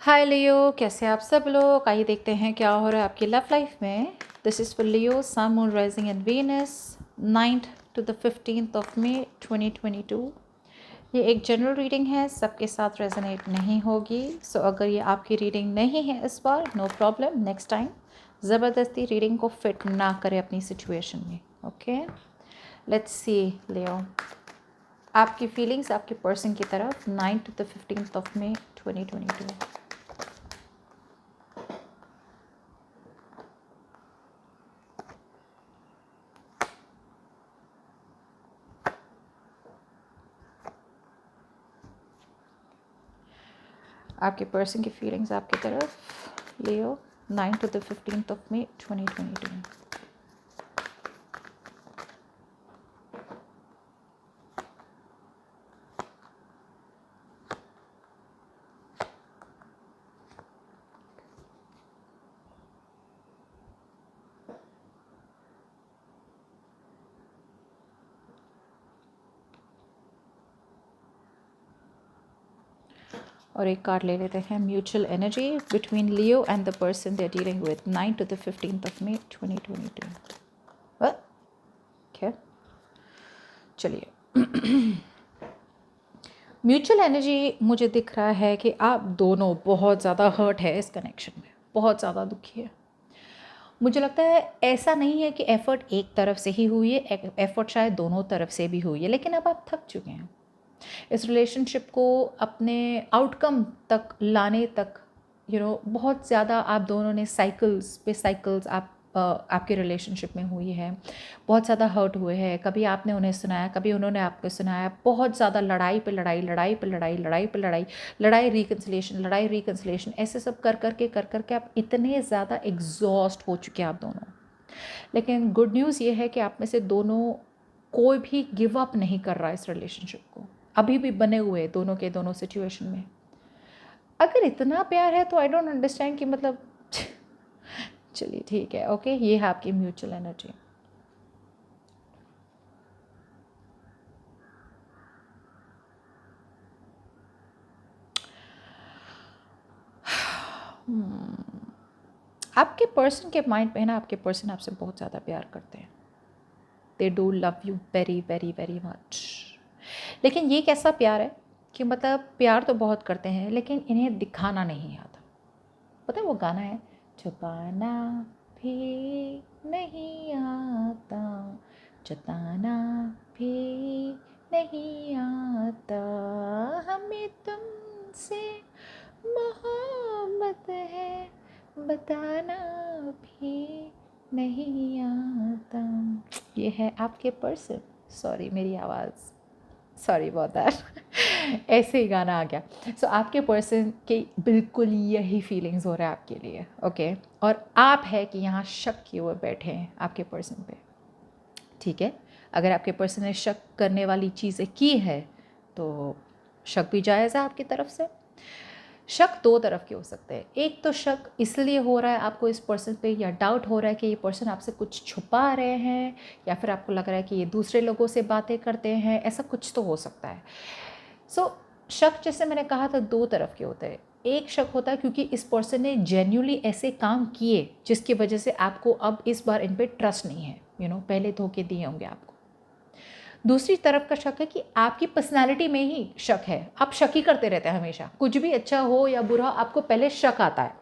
हाय लियो, कैसे आप सब लोग। आइए देखते हैं क्या हो रहा है आपकी लव लाइफ में। This is for Leo, sun, moon, rising and Venus, 9th to the 15th of May 2022। ये एक जनरल रीडिंग है, सबके साथ रेजोनेट नहीं होगी। सो अगर ये आपकी रीडिंग नहीं है इस बार, नो प्रॉब्लम, नेक्स्ट टाइम ज़बरदस्ती रीडिंग को फिट ना करें अपनी सिचुएशन में। ओके, लेट्स सी लियो, आपकी फीलिंग्स आपके पर्सन की तरफ 9th to the 15th of May 2022। आपके पर्सन की फीलिंग्स आपकी तरफ लियो 9 to the 15th of May 2022। और एक कार्ड ले लेते हैं, mutual energy between Leo and the person they are dealing with 9 to the 15th of May 2022। Okay, चलिए। म्यूचुअल एनर्जी मुझे दिख रहा है कि आप दोनों बहुत ज़्यादा हर्ट है इस कनेक्शन में, बहुत ज़्यादा दुखी है। मुझे लगता है ऐसा नहीं है कि एफ़र्ट एक तरफ से ही हुई है, एफ़र्ट शायद दोनों तरफ से भी हुई है, लेकिन अब आप थक चुके हैं इस रिलेशनशिप को अपने आउटकम तक लाने तक। बहुत ज़्यादा आप दोनों ने साइकिल्स पे साइकिल्स आपके रिलेशनशिप में हुई है। बहुत ज़्यादा हर्ट हुए हैं, कभी आपने उन्हें सुनाया, कभी उन्होंने आपको सुनाया। बहुत ज़्यादा लड़ाई पे लड़ाई, लड़ाई पे लड़ाई, लड़ाई पे लड़ाई, लड़ाई रिकन्सिलेशन, लड़ाई रिकन्सिलेशन, ऐसे सब कर करके आप इतने ज़्यादा एग्जॉस्ट हो चुके हैं आप दोनों। लेकिन गुड न्यूज़ ये है कि आप में से दोनों कोई भी गिव अप नहीं कर रहा है इस रिलेशनशिप को, अभी भी बने हुए दोनों के दोनों सिचुएशन में। अगर इतना प्यार है तो आई डोंट अंडरस्टैंड कि मतलब चलिए ठीक है, ओके, ये है आपकी म्यूचुअल एनर्जी। आपके पर्सन के माइंड में ना, आपके पर्सन आपसे बहुत ज़्यादा प्यार करते हैं। They do love you very very very much. लेकिन ये कैसा प्यार है कि मतलब प्यार तो बहुत करते हैं लेकिन इन्हें दिखाना नहीं आता। पता है वो गाना है, छुपाना भी नहीं आता, जताना भी नहीं आता, हमें तुमसे मोहब्बत है, बताना भी नहीं आता। ये है आपके पर्सन। सॉरी मेरी आवाज़, सॉरी अबाउट दैट। ऐसे ही गाना आ गया। सो आपके पर्सन के बिल्कुल यही फीलिंग्स हो रहा है आपके लिए, ओके। और आप है कि यहाँ शक किए हुए बैठे हैं आपके पर्सन पे, ठीक है। अगर आपके पर्सन ने शक करने वाली चीज़ें की है तो शक भी जायज़ है आपकी तरफ से। शक दो तरफ के हो सकते हैं। एक तो शक इसलिए हो रहा है आपको इस पर्सन पे, या डाउट हो रहा है कि ये पर्सन आपसे कुछ छुपा रहे हैं, या फिर आपको लग रहा है कि ये दूसरे लोगों से बातें करते हैं, ऐसा कुछ तो हो सकता है। सो शक, जैसे मैंने कहा था, दो तरफ के होते हैं। एक शक होता है क्योंकि इस पर्सन ने जेन्युइनली ऐसे काम किए जिसकी वजह से आपको अब इस बार इन पर ट्रस्ट नहीं है। पहले धोखे दिए होंगे आपको। दूसरी तरफ का शक है कि आपकी पर्सनालिटी में ही शक है। आप शक ही करते रहते हैं हमेशा, कुछ भी अच्छा हो या बुरा आपको पहले शक आता है।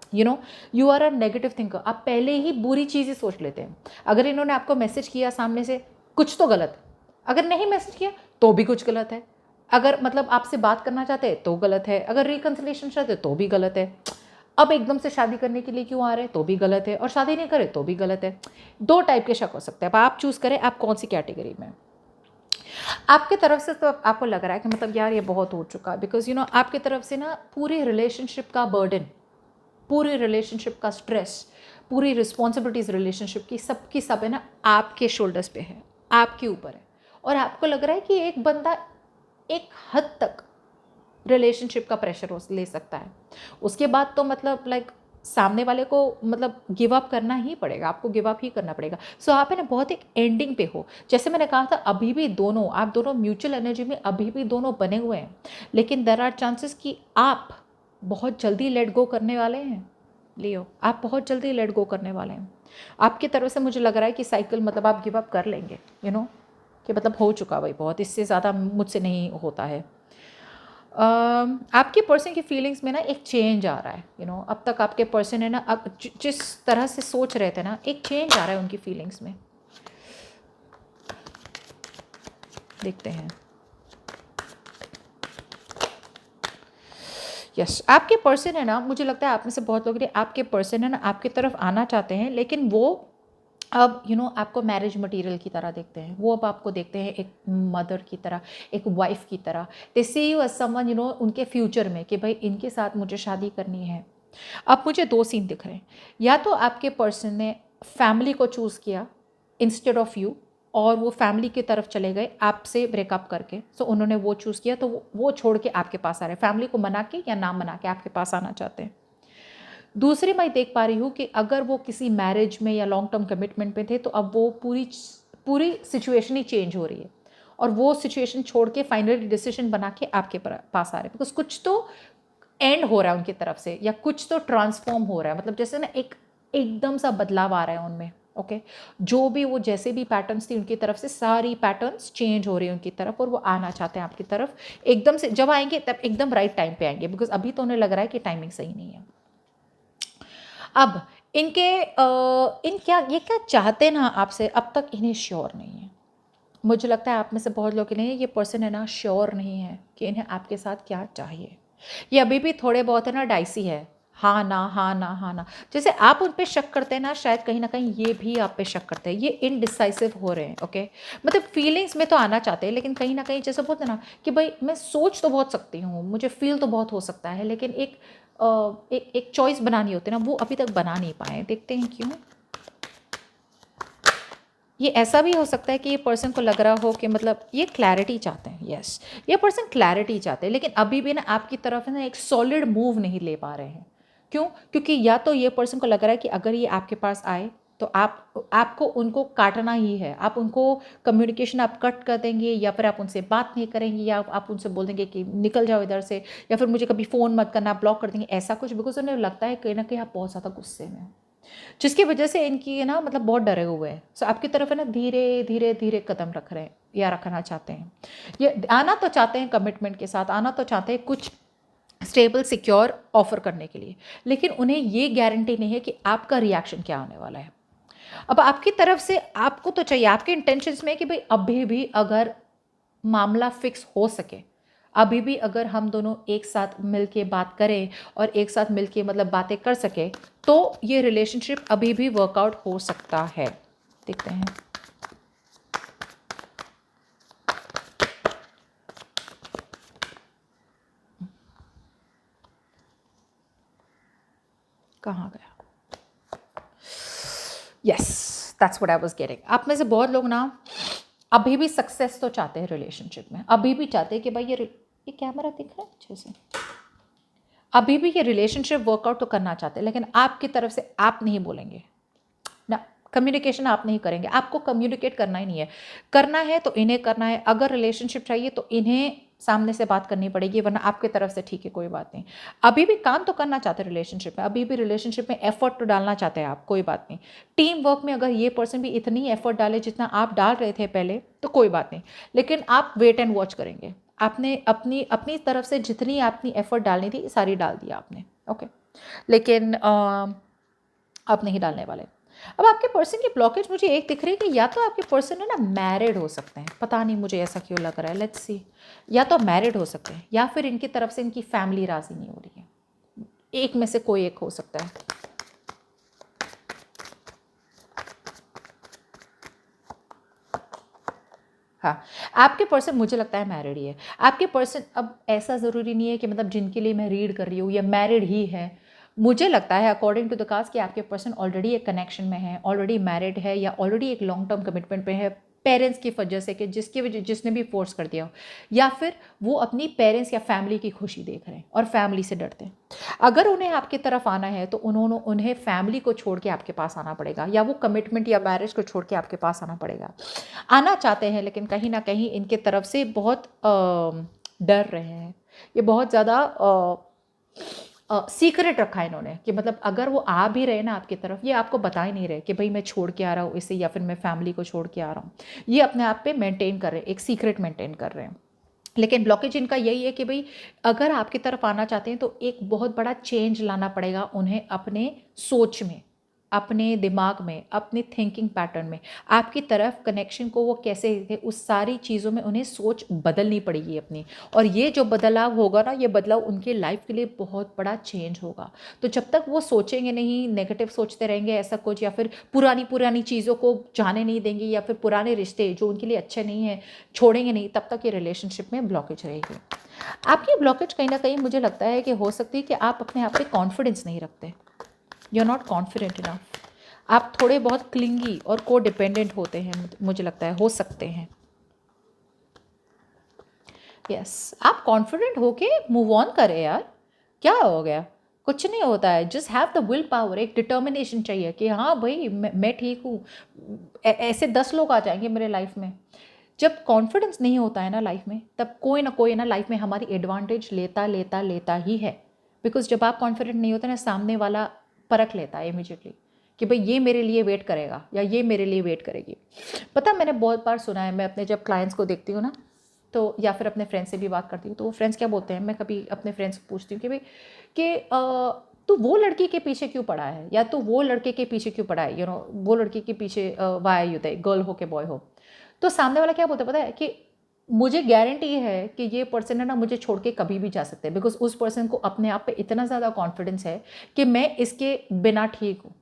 You are a negative thinker. आप पहले ही बुरी चीज़ें सोच लेते हैं। अगर इन्होंने आपको मैसेज किया सामने से, कुछ तो गलत है। अगर नहीं मैसेज किया तो भी कुछ गलत है। अगर मतलब आपसे बात करना चाहते हैं तो गलत है। अगर रिकन्सिलेशन चाहते तो भी गलत है। अब एकदम से शादी करने के लिए क्यों आ रहे हैं तो भी गलत है। और शादी नहीं करे तो भी गलत है। दो टाइप के शक हो सकते हैं। अब आप चूज़ करें आप कौन सी कैटेगरी में। आपके तरफ से तो आपको लग रहा है कि मतलब यार ये बहुत हो चुका है, बिकॉज आपकी तरफ से ना पूरे रिलेशनशिप का बर्डन, पूरे रिलेशनशिप का स्ट्रेस, पूरी रिस्पॉन्सिबिलिटीज़ रिलेशनशिप की सबकी सब है ना आपके शोल्डर्स पे है, आपके ऊपर है। और आपको लग रहा है कि एक बंदा एक हद तक रिलेशनशिप का प्रेशर ले सकता है, उसके बाद तो मतलब लाइक सामने वाले को मतलब गिव अप करना ही पड़ेगा, आपको गिव अप ही करना पड़ेगा। सो आप है ना बहुत एक एंडिंग पे हो। जैसे मैंने कहा था, अभी भी दोनों, आप दोनों म्यूचुअल एनर्जी में अभी भी दोनों बने हुए हैं, लेकिन देयर आर चांसेस कि आप बहुत जल्दी लेट गो करने वाले हैं लियो, आप बहुत जल्दी लेट गो करने वाले हैं। आपकी तरफ से मुझे लग रहा है कि साइकिल मतलब आप गिव अप कर लेंगे, कि मतलब हो चुका भाई बहुत, इससे ज़्यादा मुझसे नहीं होता है। आपके पर्सन की फीलिंग्स में ना एक चेंज आ रहा है, अब तक आपके पर्सन है ना, अब जिस तरह से सोच रहे थे ना, एक चेंज आ रहा है उनकी फीलिंग्स में। देखते हैं। यस, आपके पर्सन है ना, मुझे लगता है आप में से बहुत लोग आपके पर्सन है ना आपकी तरफ आना चाहते हैं, लेकिन वो अब आपको मैरिज मटेरियल की तरह देखते हैं। वो अब आपको देखते हैं एक मदर की तरह, एक वाइफ की तरह। दे सी यू एज समवन, उनके फ्यूचर में, कि भाई इनके साथ मुझे शादी करनी है। अब मुझे दो सीन दिख रहे हैं। या तो आपके पर्सन ने फैमिली को चूज़ किया इंस्टेड ऑफ यू, और वो फैमिली की तरफ चले गए आपसे ब्रेकअप करके। सो उन्होंने वो चूज़ किया, तो वो छोड़ के आपके पास आ रहे हैं, फैमिली को मना के या ना मना के आपके पास आना चाहते हैं। दूसरी मैं देख पा रही हूँ कि अगर वो किसी मैरिज में या लॉन्ग टर्म कमिटमेंट में थे, तो अब वो पूरी पूरी सिचुएशन ही चेंज हो रही है, और वो सिचुएशन छोड़ के फाइनली डिसीजन बना के आपके पास आ रहे हैं। बिकॉज कुछ तो एंड हो रहा है उनकी तरफ से, या कुछ तो ट्रांसफॉर्म हो रहा है, मतलब जैसे ना एक एकदम सा बदलाव आ रहा है उनमें। ओके, जो भी वो जैसे भी पैटर्न्स थी उनकी तरफ से, सारी पैटर्न्स चेंज हो रही है उनकी तरफ, और वो आना चाहते हैं आपकी तरफ एकदम से। जब आएंगे तब एकदम राइट टाइम पे आएंगे, बिकॉज अभी तो उन्हें लग रहा है कि टाइमिंग सही नहीं है। अब इनके इन क्या ये क्या चाहते ना आपसे, अब तक इन्हें श्योर नहीं है। मुझे लगता है आप में से बहुत लोग के लिए ये पर्सन है ना श्योर नहीं है कि इन्हें आपके साथ क्या चाहिए। ये अभी भी थोड़े बहुत है ना डाइसी है, हाँ ना हाँ ना हाँ ना। जैसे आप उन पे शक करते हैं ना, शायद कहीं ना कहीं ये भी आप पे शक करते हैं। ये इनडिसाइसिव हो रहे हैं। ओके, मतलब फीलिंग्स में तो आना चाहते हैं, लेकिन कहीं ना कहीं जैसे बोलते हैं ना कि भाई मैं सोच तो बहुत सकती हूँ, मुझे फील तो बहुत हो सकता है, लेकिन एक चॉइस बनानी होती है ना, वो अभी तक बना नहीं पाए। देखते हैं क्यों। ये ऐसा भी हो सकता है कि ये पर्सन को लग रहा हो कि मतलब ये क्लैरिटी चाहते हैं। यस, ये पर्सन क्लैरिटी चाहते हैं, लेकिन अभी भी ना आपकी तरफ है ना एक सॉलिड मूव नहीं ले पा रहे हैं। क्यों? क्योंकि या तो ये पर्सन को लग रहा है कि अगर ये आपके पास आए तो आपको उनको काटना ही है, आप उनको कम्युनिकेशन आप कट कर देंगे, या फिर आप उनसे बात नहीं करेंगे, या आप उनसे बोल देंगे कि निकल जाओ इधर से, या फिर मुझे कभी फ़ोन मत करना, आप ब्लॉक कर देंगे, ऐसा कुछ। बिकॉज उन्हें लगता है कहीं ना कहीं आप बहुत ज़्यादा गुस्से में हो, जिसकी वजह से इनकी ना मतलब बहुत डरे हुए हैं। सो आपकी तरफ है ना धीरे धीरे धीरे कदम रख रहे हैं या रखना चाहते हैं। ये आना तो चाहते हैं कमिटमेंट के साथ, आना तो चाहते हैं कुछ स्टेबल सिक्योर ऑफर करने के लिए, लेकिन उन्हें ये गारंटी नहीं है कि आपका रिएक्शन क्या होने वाला है। अब आपकी तरफ से आपको तो चाहिए, आपके इंटेंशंस में कि भाई अभी भी अगर मामला फिक्स हो सके, अभी भी अगर हम दोनों एक साथ मिलके बात करें और एक साथ मिलके मतलब बातें कर सके, तो ये रिलेशनशिप अभी भी वर्कआउट हो सकता है। देखते हैं। कहाँ गया? Yes, that's what I was getting. आप में से बहुत लोग ना अभी भी सक्सेस तो चाहते हैं रिलेशनशिप में, अभी भी चाहते हैं कि भाई ये कैमरा दिख रहा है अच्छे से, अभी भी ये रिलेशनशिप वर्कआउट तो करना चाहते हैं, लेकिन आपकी तरफ से आप नहीं बोलेंगे ना, कम्युनिकेशन आप नहीं करेंगे। आपको कम्युनिकेट करना ही नहीं है, करना है तो इन्हें करना है। अगर रिलेशनशिप चाहिए तो इन्हें सामने से बात करनी पड़ेगी, वरना आपकी तरफ से ठीक है कोई बात नहीं। अभी भी काम तो करना चाहते हैं रिलेशनशिप में, अभी भी रिलेशनशिप में एफर्ट तो डालना चाहते हैं आप, कोई बात नहीं। टीम वर्क में अगर ये पर्सन भी इतनी एफर्ट डाले जितना आप डाल रहे थे पहले, तो कोई बात नहीं, लेकिन आप वेट एंड वॉच करेंगे। आपने अपनी अपनी तरफ से जितनी अपनी एफर्ट डालनी थी सारी डाल दिया आपने। ओके, लेकिन आप नहीं डालने वाले। अब आपके पर्सन की ब्लॉकेज मुझे एक दिख रही है कि या तो आपके पर्सन है ना मैरिड हो सकते हैं, पता नहीं मुझे ऐसा क्यों लग रहा है, लेट्स सी। या तो मैरिड हो सकते हैं, या फिर इनकी तरफ से इनकी फैमिली राजी नहीं हो रही है, एक में से कोई एक हो सकता है। हाँ, आपके पर्सन मुझे लगता है मैरिड ही है। आपके पर्सन, अब ऐसा ज़रूरी नहीं है कि मतलब जिनके लिए मैं रीड कर रही हूँ या मैरिड ही है। मुझे लगता है अकॉर्डिंग टू द कास्ट कि आपके पर्सन ऑलरेडी एक कनेक्शन में है, ऑलरेडी मैरिड है, या ऑलरेडी एक लॉन्ग टर्म कमिटमेंट पे है, पेरेंट्स की वजह से, कि जिसकी वजह जिसने भी फोर्स कर दिया हो, या फिर वो अपनी पेरेंट्स या फैमिली की खुशी देख रहे हैं और फैमिली से डरते हैं। अगर उन्हें आपकी तरफ आना है तो उन्हें फैमिली को छोड़ के आपके पास आना पड़ेगा, या वो कमिटमेंट या मैरिज को छोड़ के आपके पास आना पड़ेगा। आना चाहते हैं, लेकिन कहीं ना कहीं इनके तरफ से बहुत डर रहे हैं, ये बहुत ज़्यादा सीक्रेट रखा है इन्होंने, कि मतलब अगर वो आ भी रहे ना आपकी तरफ, ये आपको बता ही नहीं रहे कि भाई मैं छोड़ के आ रहा हूँ इसे, या फिर मैं फैमिली को छोड़ के आ रहा हूँ। ये अपने आप पे मेंटेन कर रहे हैं, एक सीक्रेट मेंटेन कर रहे हैं। लेकिन ब्लॉकेज इनका यही है कि भाई अगर आपकी तरफ आना चाहते हैं तो एक बहुत बड़ा चेंज लाना पड़ेगा उन्हें अपने सोच में, अपने दिमाग में, अपने थिंकिंग पैटर्न में। आपकी तरफ कनेक्शन को वो कैसे थे, उस सारी चीज़ों में उन्हें सोच बदलनी पड़ेगी अपनी। और ये जो बदलाव होगा ना, ये बदलाव उनके लाइफ के लिए बहुत बड़ा चेंज होगा। तो जब तक वो सोचेंगे नहीं, नेगेटिव सोचते रहेंगे ऐसा कुछ, या फिर पुरानी पुरानी चीज़ों को जाने नहीं देंगे, या फिर पुराने रिश्ते जो उनके लिए अच्छे नहीं हैं छोड़ेंगे नहीं, तब तक ये रिलेशनशिप में ब्लॉकेज रहेगी। आपकी ब्लॉकेज कहीं ना कहीं मुझे लगता है कि हो सकती है कि आप अपने आप पे कॉन्फिडेंस नहीं रखते, you are not confident enough. आप थोड़े बहुत क्लिंगी और को डिपेंडेंट होते हैं, मुझे लगता है, हो सकते हैं। यस, आप कॉन्फिडेंट होके मूव ऑन करें यार, क्या हो गया, कुछ नहीं होता है। Just have the will power, एक डिटर्मिनेशन चाहिए कि हाँ भाई मैं ठीक हूँ। ऐसे 10 लोग आ जाएंगे मेरे लाइफ में। जब कॉन्फिडेंस नहीं होता है ना लाइफ में, तब कोई ना कोई ना लाइफ में हमारी एडवांटेज लेता लेता लेता ही है। बिकॉज जब आप कॉन्फिडेंट नहीं होते ना, सामने वाला परख लेता है इमीडिएटली कि भाई ये मेरे लिए वेट करेगा या ये मेरे लिए वेट करेगी। पता, मैंने बहुत बार सुना है, मैं अपने जब क्लाइंट्स को देखती हूँ ना, तो या फिर अपने फ्रेंड्स से भी बात करती हूँ, तो वो फ्रेंड्स क्या बोलते हैं, मैं कभी अपने फ्रेंड्स को पूछती हूँ कि भाई कि तू वो लड़की के पीछे क्यों पड़ा है, या तू वो लड़के के पीछे क्यों पड़ा है, वो लड़की के पीछे वाई यू थे, गर्ल हो के बॉय हो। तो सामने वाला क्या बोलता है पता है, कि मुझे गारंटी है कि ये पर्सन है ना मुझे छोड़ के कभी भी जा सकते हैं, बिकॉज उस पर्सन को अपने आप पे इतना ज़्यादा कॉन्फिडेंस है कि मैं इसके बिना ठीक हूँ।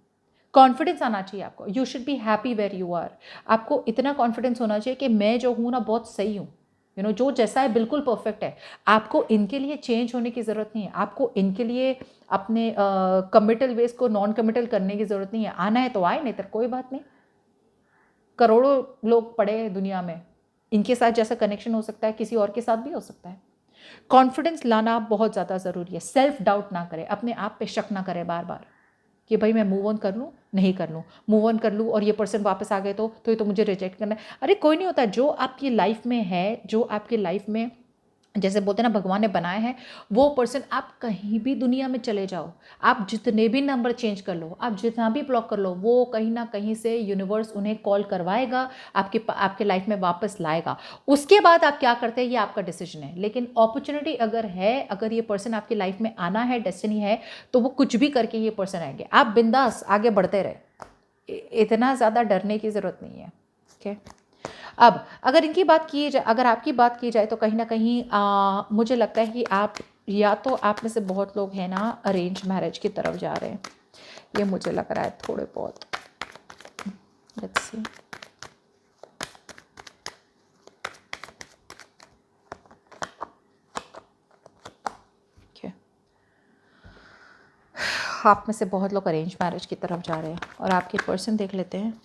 कॉन्फिडेंस आना चाहिए आपको, you should be happy where you are. आपको इतना कॉन्फिडेंस होना चाहिए कि मैं जो हूँ ना बहुत सही हूँ, जो जैसा है बिल्कुल परफेक्ट है। आपको इनके लिए चेंज होने की ज़रूरत नहीं है, आपको इनके लिए अपने कमिटल वेज को नॉन कमिटल करने की ज़रूरत नहीं है। आना है तो आए, नहीं तो कोई बात नहीं। करोड़ों लोग पड़े हैं दुनिया में, इनके साथ जैसा कनेक्शन हो सकता है किसी और के साथ भी हो सकता है। कॉन्फिडेंस लाना बहुत ज़्यादा ज़रूरी है। सेल्फ डाउट ना करें, अपने आप पे शक ना करें बार बार कि भाई मैं मूव ऑन कर लूँ, नहीं कर लूँ, मूव ऑन कर लूँ और ये पर्सन वापस आ गए तो ये तो मुझे रिजेक्ट करना है। अरे कोई नहीं होता, जो आपकी लाइफ में है, जो आपकी लाइफ में जैसे बोलते हैं ना भगवान ने बनाया है, वो पर्सन, आप कहीं भी दुनिया में चले जाओ, आप जितने भी नंबर चेंज कर लो, आप जितना भी ब्लॉक कर लो, वो कहीं ना कहीं से यूनिवर्स उन्हें कॉल करवाएगा, आपके लाइफ में वापस लाएगा। उसके बाद आप क्या करते हैं ये आपका डिसीजन है। लेकिन अपॉर्चुनिटी अगर है, अगर ये पर्सन आपकी लाइफ में आना है, डेस्टिनी है, तो वो कुछ भी करके ये पर्सन आएंगे। आप बिंदास आगे बढ़ते रहे, इतना ज़्यादा डरने की ज़रूरत नहीं है। ओके, अब अगर इनकी बात की जाए, अगर आपकी बात की जाए, तो कहीं ना कहीं मुझे लगता है कि आप, या तो आप में से बहुत लोग हैं ना अरेंज मैरिज की तरफ जा रहे हैं, ये मुझे लग रहा है थोड़े बहुत। लेट्स सी, आप में से बहुत लोग अरेंज मैरिज की तरफ जा रहे हैं, और आपके पर्सन देख लेते हैं।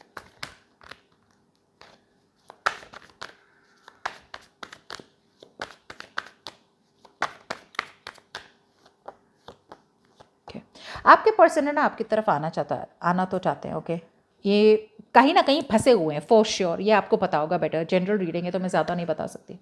आपके पर्सन है ना आपकी तरफ आना चाहता है, आना तो चाहते हैं। ओके, ये कहीं ना कहीं फंसे हुए हैं फॉर श्योर, ये आपको पता होगा बेटर, जनरल रीडिंग है तो मैं ज़्यादा नहीं बता सकती।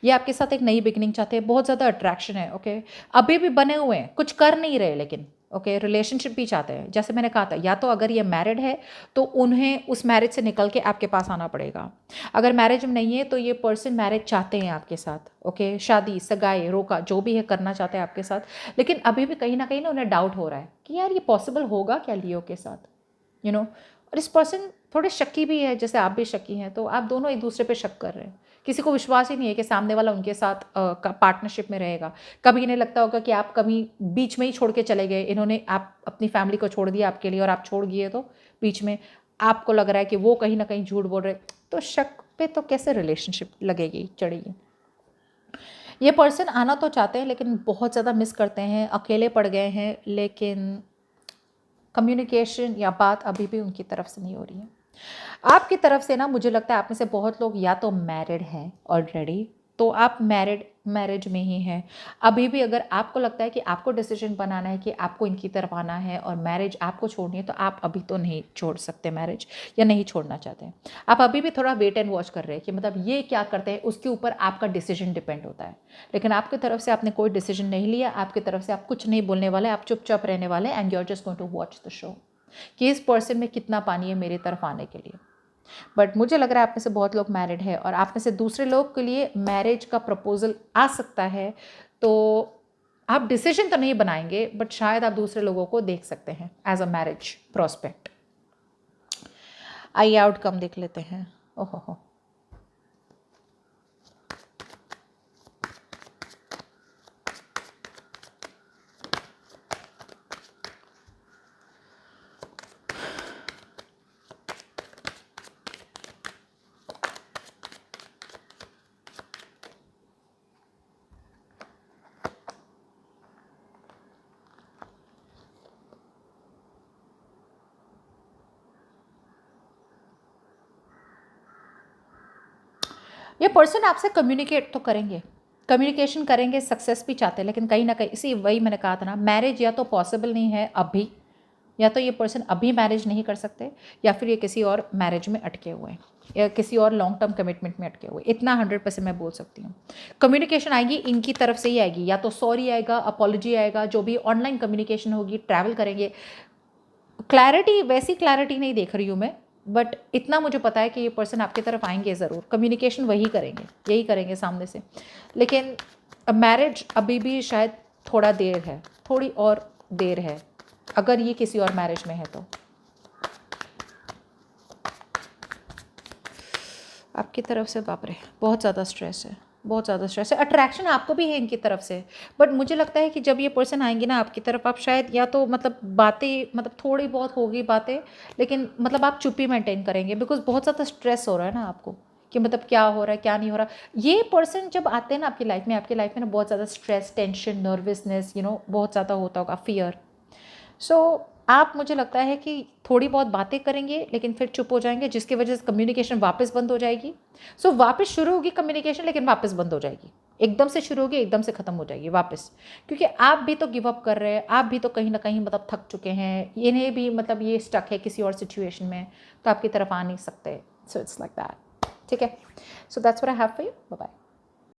ये आपके साथ एक नई बिगिनिंग चाहते हैं, बहुत ज़्यादा अट्रैक्शन है। ओके, अभी भी बने हुए हैं, कुछ कर नहीं रहे, लेकिन ओके रिलेशनशिप भी चाहते हैं। जैसे मैंने कहा था, या तो अगर ये मैरिड है तो उन्हें उस मैरिज से निकल के आपके पास आना पड़ेगा। अगर मैरिज में नहीं है तो ये पर्सन मैरिज चाहते हैं आपके साथ। ओके, शादी, सगाई, रोका, जो भी है करना चाहते हैं आपके साथ। लेकिन अभी भी कहीं ना उन्हें डाउट हो रहा है कि यार ये पॉसिबल होगा क्या लियो के साथ, और इस पर्सन थोड़े शक्की भी है, जैसे आप भी शक्की हैं। तो आप दोनों एक दूसरे पे शक कर रहे हैं, किसी को विश्वास ही नहीं है कि सामने वाला उनके साथ पार्टनरशिप में रहेगा। कभी इन्हें लगता होगा कि आप कभी बीच में ही छोड़ के चले गए, इन्होंने आप अपनी फैमिली को छोड़ दिया आपके लिए, और आप छोड़ गए तो बीच में आपको लग रहा है कि वो कहीं ना कहीं झूठ बोल रहे। तो शक पे तो कैसे रिलेशनशिप लगेगी, चढ़ेगी। ये पर्सन आना तो चाहते हैं लेकिन बहुत ज़्यादा मिस करते हैं, अकेले पड़ गए हैं, लेकिन कम्युनिकेशन या बात अभी भी उनकी तरफ से नहीं हो रही है। आपकी तरफ से ना मुझे लगता है आप में से बहुत लोग या तो मैरिड हैं ऑलरेडी, तो आप मैरिज में ही हैं। अभी भी अगर आपको लगता है कि आपको डिसीजन बनाना है कि आपको इनकी तरफ आना है और मैरिज आपको छोड़नी है, तो आप अभी तो नहीं छोड़ सकते मैरिज, या नहीं छोड़ना चाहते हैं। आप अभी भी थोड़ा वेट एंड वॉच कर रहे हैं कि मतलब ये क्या करते हैं, उसके ऊपर आपका डिसीजन डिपेंड होता है। लेकिन आपकी तरफ से आपने कोई डिसीजन नहीं लिया, आपकी तरफ से आप कुछ नहीं बोलने वाले, आप चुपचाप रहने वाले, and you are just going to watch the show कि इस पर्सन में कितना पानी है मेरी तरफ आने के लिए। बट मुझे लग रहा है आप में से बहुत लोग मैरिड है और आप में से दूसरे लोग के लिए मैरिज का प्रपोजल आ सकता है। तो आप डिसीजन तो नहीं बनाएंगे, बट शायद आप दूसरे लोगों को देख सकते हैं एज अ मैरिज प्रोस्पेक्ट। आइए आउटकम देख लेते हैं। ओहो, ये पर्सन आपसे कम्युनिकेट तो करेंगे, कम्युनिकेशन करेंगे, सक्सेस भी चाहते हैं, लेकिन कहीं ना कहीं इसी वही मैंने कहा था ना, मैरिज या तो पॉसिबल नहीं है अभी, या तो ये पर्सन अभी मैरिज नहीं कर सकते, या फिर ये किसी और मैरिज में अटके हुए हैं, या किसी और लॉन्ग टर्म कमिटमेंट में अटके हुए। इतना 100% मैं बोल सकती हूँ। कम्युनिकेशन आएगी इनकी तरफ से ही आएगी, या तो सॉरी आएगा, अपॉलॉजी आएगा, जो भी ऑनलाइन कम्युनिकेशन होगी, ट्रैवल करेंगे। क्लैरिटी, वैसी क्लैरिटी नहीं देख रही हूँ मैं, बट इतना मुझे पता है कि ये पर्सन आपकी तरफ आएंगे ज़रूर, कम्युनिकेशन वही करेंगे, यही करेंगे सामने से। लेकिन मैरिज अभी भी शायद थोड़ा देर है, थोड़ी और देर है, अगर ये किसी और मैरिज में है तो। आपकी तरफ से बाप रे बहुत ज़्यादा स्ट्रेस है, बहुत ज़्यादा स्ट्रेस है। अट्रैक्शन आपको भी है इनकी तरफ से, बट मुझे लगता है कि जब ये पर्सन आएंगे ना आपकी तरफ, आप शायद या तो मतलब बातें, मतलब थोड़ी बहुत होगी बातें, लेकिन मतलब आप चुप्पी मेंटेन करेंगे, बिकॉज बहुत ज़्यादा स्ट्रेस हो रहा है ना आपको कि मतलब क्या हो रहा है क्या नहीं हो रहा। ये पर्सन जब आते हैं ना आपकी लाइफ में ना बहुत ज़्यादा स्ट्रेस, टेंशन, नर्वसनेस, बहुत ज़्यादा होता होगा, फियर। सो आप, मुझे लगता है कि थोड़ी बहुत बातें करेंगे लेकिन फिर चुप हो जाएंगे, जिसकी वजह से कम्युनिकेशन वापस बंद हो जाएगी। सो वापस शुरू होगी कम्युनिकेशन, लेकिन वापस बंद हो जाएगी। एकदम से शुरू होगी, एकदम से ख़त्म हो जाएगी वापस, क्योंकि आप भी तो गिव अप कर रहे हैं, आप भी तो कहीं ना कहीं मतलब थक चुके हैं, इन्हें भी मतलब ये स्टक है किसी और सिचुएशन में, तो आपकी तरफ आ नहीं सकते। So it's like that. ठीक है, so that's what I have for you. Bye bye.